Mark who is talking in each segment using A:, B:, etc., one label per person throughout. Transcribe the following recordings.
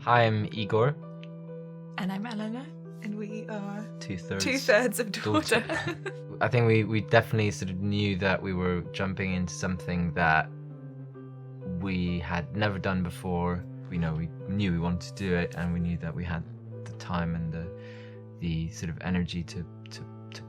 A: Hi, I'm Igor.
B: And I'm Eleanor, and we are
A: Two-thirds
B: of daughter.
A: I think we definitely sort of knew that we were jumping into something that we had never done before. We knew we wanted to do it, and we knew that we had the time and the sort of energy to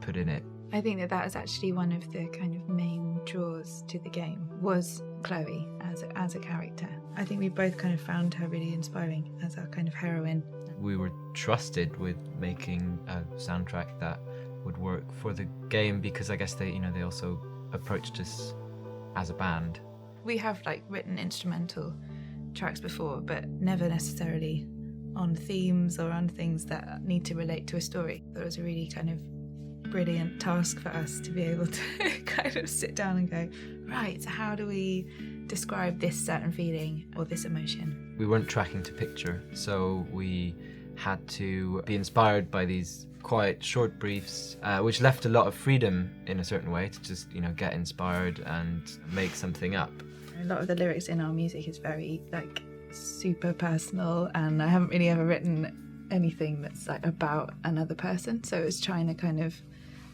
A: put in it.
B: I think that is actually one of the kind of main draws to the game, was Chloe as a character. I think we both kind of found her really inspiring as our kind of heroine.
A: We were trusted with making a soundtrack that would work for the game because I guess they also approached us as a band.
B: We have written instrumental tracks before, but never necessarily on themes or on things that need to relate to a story. That was a really kind of brilliant task for us to be able to kind of sit down and go, right, so how do we describe this certain feeling or this emotion?
A: We weren't tracking to picture, so we had to be inspired by these quite short briefs, which left a lot of freedom in a certain way to just get inspired and make something up.
B: A lot of the lyrics in our music is very super personal, and I haven't really ever written anything that's about another person, so it's trying to kind of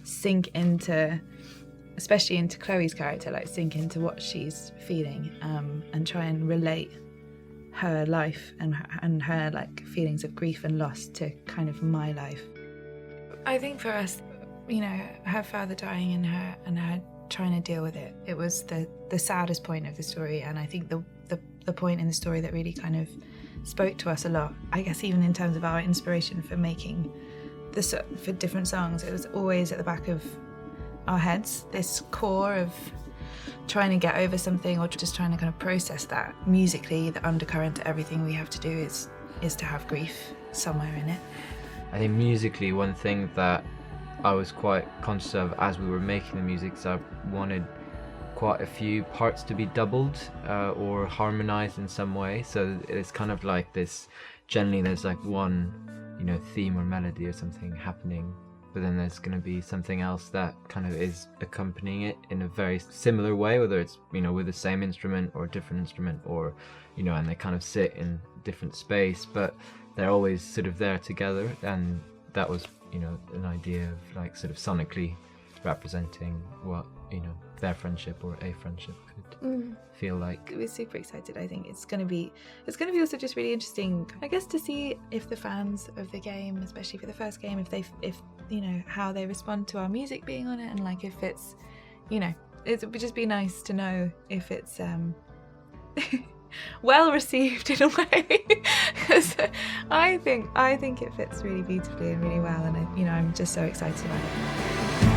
B: sink into, especially into Chloe's character, sink into what she's feeling, and try and relate her life and her feelings of grief and loss to kind of my life. I think for us, her father dying and her trying to deal with it, it was the saddest point of the story, and I think the point in the story that really kind of spoke to us a lot. I guess even in terms of our inspiration for making for different songs, it was always at the back of our heads, this core of trying to get over something or just trying to kind of process that. Musically, the undercurrent to everything we have to do is to have grief somewhere in it.
A: I think musically, one thing that I was quite conscious of as we were making the music is I wanted quite a few parts to be doubled or harmonized in some way, so it's kind of like this, generally there's one theme or melody or something happening, but then there's going to be something else that kind of is accompanying it in a very similar way, whether it's with the same instrument or a different instrument, or and they kind of sit in different space, but they're always sort of there together. And that was an idea of sort of sonically representing what their friendship or a friendship could feel like.
B: We're super excited. I think it's going to be also just really interesting, I guess, to see if the fans of the game, especially for the first game, if how they respond to our music being on it, and if it's it would just be nice to know if it's well received in a way, because I think it fits really beautifully and really well, and I'm just so excited about it.